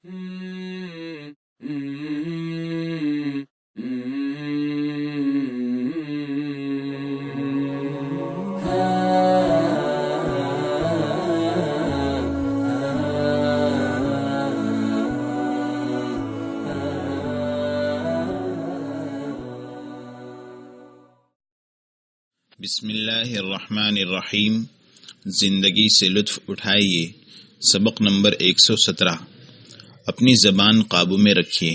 بسم اللہ الرحمن الرحیم۔ زندگی سے لطف اٹھائیے۔ سبق نمبر 117۔ اپنی زبان قابو میں رکھیے۔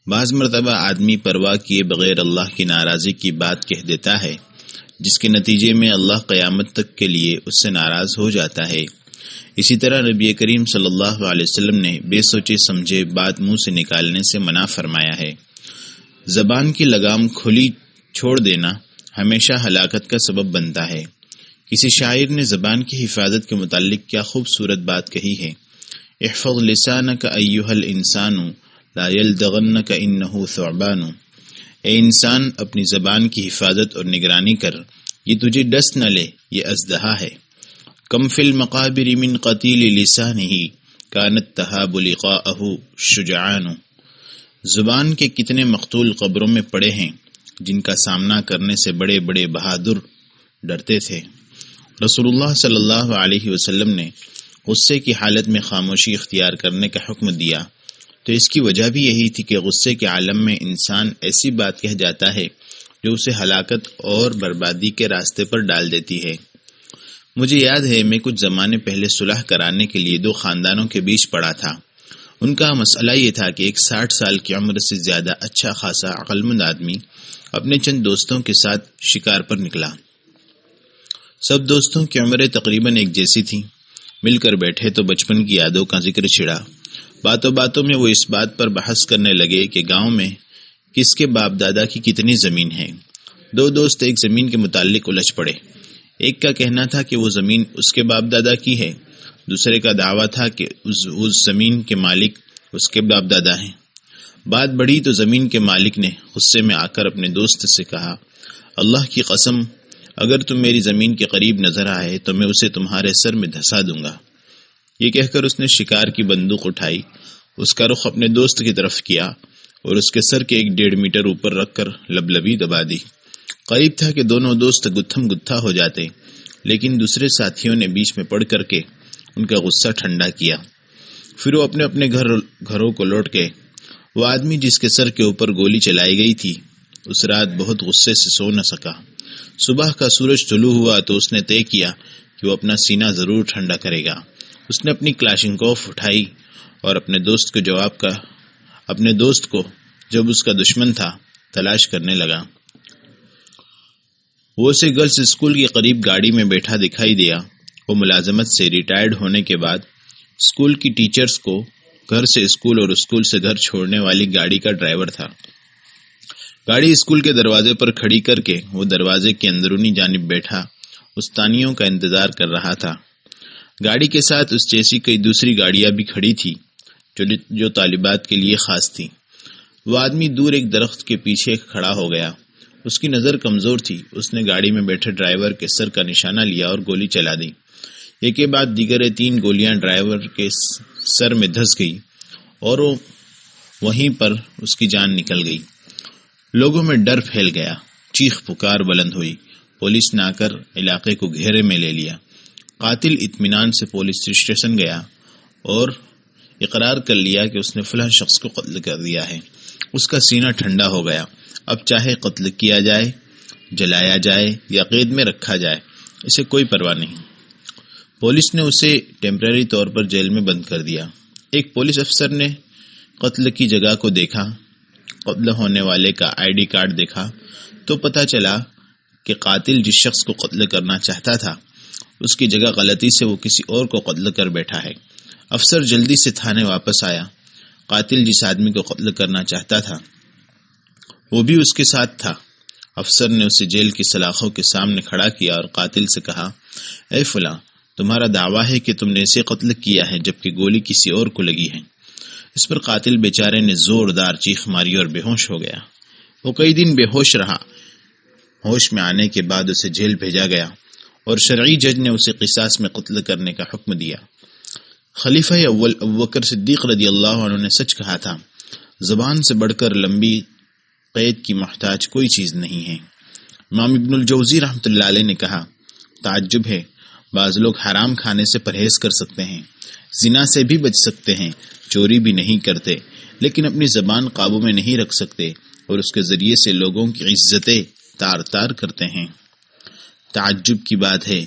بعض مرتبہ آدمی پرواہ کیے بغیر اللہ کی ناراضی کی بات کہہ دیتا ہے، جس کے نتیجے میں اللہ قیامت تک کے لیے اس سے ناراض ہو جاتا ہے۔ اسی طرح نبی کریم صلی اللہ علیہ وسلم نے بے سوچے سمجھے بات منہ سے نکالنے سے منع فرمایا ہے۔ زبان کی لگام کھلی چھوڑ دینا ہمیشہ ہلاکت کا سبب بنتا ہے۔ کسی شاعر نے زبان کی حفاظت کے متعلق کیا خوبصورت بات کہی ہے۔ احفظ لسانک ایھا الانسان لا یلدغنک انہ ثعبان۔ اے انسان، اپنی زبان کی حفاظت اور نگرانی کر، یہ تجھے ڈس نہ لے، یہ اژدہا ہے۔ کم فی المقابر من قتیل لسانہ کانت تہاب لقاءہ شجعان۔ زبان کے کتنے مقتول قبروں میں پڑے ہیں جن کا سامنا کرنے سے بڑے بڑے بہادر ڈرتے تھے۔ رسول اللہ صلی اللہ علیہ وسلم نے غصے کی حالت میں خاموشی اختیار کرنے کا حکم دیا، تو اس کی وجہ بھی یہی تھی کہ غصے کے عالم میں انسان ایسی بات کہہ جاتا ہے جو اسے ہلاکت اور بربادی کے راستے پر ڈال دیتی ہے۔ مجھے یاد ہے میں کچھ زمانے پہلے صلح کرانے کے لیے دو خاندانوں کے بیچ پڑا تھا۔ ان کا مسئلہ یہ تھا کہ ایک 60 سال کی عمر سے زیادہ اچھا خاصا عقل مند آدمی اپنے چند دوستوں کے ساتھ شکار پر نکلا۔ سب دوستوں کی عمریں تقریباً ایک جیسی تھیں۔ مل کر بیٹھے تو بچپن کی یادوں کا ذکر چھڑا۔ باتوں باتوں میں وہ اس بات پر بحث کرنے لگے کہ گاؤں میں کس کے باپ دادا کی کتنی زمین ہے۔ دو دوست ایک زمین کے متعلق الجھ پڑے۔ ایک کا کہنا تھا کہ وہ زمین اس کے باپ دادا کی ہے، دوسرے کا دعویٰ تھا کہ اس زمین کے مالک اس کے باپ دادا ہیں۔ بات بڑھی تو زمین کے مالک نے غصے میں آ کر اپنے دوست سے کہا، اللہ کی قسم، اگر تم میری زمین کے قریب نظر آئے تو میں اسے تمہارے سر میں دھسا دوں گا۔ یہ کہہ کر اس نے شکار کی بندوق اٹھائی، اس کا رخ اپنے دوست کی طرف کیا اور اس کے سر کے 1.5 میٹر اوپر رکھ کر لبلبی دبا دی۔ قریب تھا کہ دونوں دوست گتھم گتھا ہو جاتے، لیکن دوسرے ساتھیوں نے بیچ میں پڑ کر کے ان کا غصہ ٹھنڈا کیا۔ پھر وہ اپنے اپنے گھروں کو لوٹ گئے۔ وہ آدمی جس کے سر کے اوپر گولی چلائی گئی تھی اس رات بہت غصے سے سو نہ سکا۔ صبح کا سورج طلوع ہوا تو اس نے طے کیا کہ وہ اپنا سینہ ضرور ٹھنڈا کرے گا۔ اس نے اپنی کلاشنکوف اٹھائی اور اپنے دوست کو جب اس کا دشمن تھا تلاش کرنے لگا۔ وہ اسے گرلز اسکول کے قریب گاڑی میں بیٹھا دکھائی دیا۔ وہ ملازمت سے ریٹائرڈ ہونے کے بعد اسکول کی ٹیچرز کو گھر سے اسکول اور اسکول سے گھر چھوڑنے والی گاڑی کا ڈرائیور تھا۔ گاڑی اسکول کے دروازے پر کھڑی کر کے وہ دروازے کی اندرونی جانب بیٹھا استانیوں کا انتظار کر رہا تھا۔ گاڑی کے ساتھ اس جیسی کئی دوسری گاڑیاں بھی کھڑی تھی جو طالبات کے لیے خاص تھی۔ وہ آدمی دور ایک درخت کے پیچھے کھڑا ہو گیا۔ اس کی نظر کمزور تھی۔ اس نے گاڑی میں بیٹھے ڈرائیور کے سر کا نشانہ لیا اور گولی چلا دی۔ ایک کے بعد دیگر 3 گولیاں ڈرائیور کے سر میں دھس گئی اور وہیں پر اس کی جان نکل گئی۔ لوگوں میں ڈر پھیل گیا، چیخ پکار بلند ہوئی۔ پولیس نے آ کر علاقے کو گھیرے میں لے لیا۔ قاتل اطمینان سے پولیس اسٹیشن گیا اور اقرار کر لیا کہ اس نے فلاں شخص کو قتل کر دیا ہے۔ اس کا سینہ ٹھنڈا ہو گیا۔ اب چاہے قتل کیا جائے، جلایا جائے یا قید میں رکھا جائے، اسے کوئی پرواہ نہیں۔ پولیس نے اسے ٹیمپرری طور پر جیل میں بند کر دیا۔ ایک پولیس افسر نے قتل کی جگہ کو دیکھا، قتل ہونے والے کا ID کارڈ دیکھا تو پتہ چلا کہ قاتل جس شخص کو قتل کرنا چاہتا تھا اس کی جگہ غلطی سے وہ کسی اور کو قتل کر بیٹھا ہے۔ افسر جلدی سے تھانے واپس آیا۔ قاتل جس آدمی کو قتل کرنا چاہتا تھا وہ بھی اس کے ساتھ تھا۔ افسر نے اسے جیل کی سلاخوں کے سامنے کھڑا کیا اور قاتل سے کہا، اے فلاں، تمہارا دعویٰ ہے کہ تم نے اسے قتل کیا ہے جبکہ گولی کسی اور کو لگی ہے۔ اس پر قاتل بیچارے نے زوردار چیخ ماری اور بے ہوش ہو گیا۔ وہ کئی دن بے ہوش رہا۔ ہوش میں آنے کے بعد اسے جیل بھیجا گیا اور شرعی جج نے اسے قصاص میں قتل کرنے کا حکم دیا۔ خلیفہ اول ابوبکر صدیق رضی اللہ عنہ نے سچ کہا تھا، زبان سے بڑھ کر لمبی قید کی محتاج کوئی چیز نہیں ہے۔ امام ابن الجوزی رحمۃ اللہ علیہ نے کہا، تعجب ہے، بعض لوگ حرام کھانے سے پرہیز کر سکتے ہیں، زنا سے بھی بچ سکتے ہیں، چوری بھی نہیں کرتے، لیکن اپنی زبان قابو میں نہیں رکھ سکتے اور اس کے ذریعے سے لوگوں کی عزتیں تار تار کرتے ہیں۔ تعجب کی بات ہے،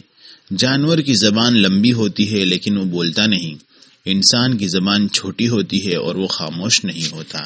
جانور کی زبان لمبی ہوتی ہے لیکن وہ بولتا نہیں، انسان کی زبان چھوٹی ہوتی ہے اور وہ خاموش نہیں ہوتا۔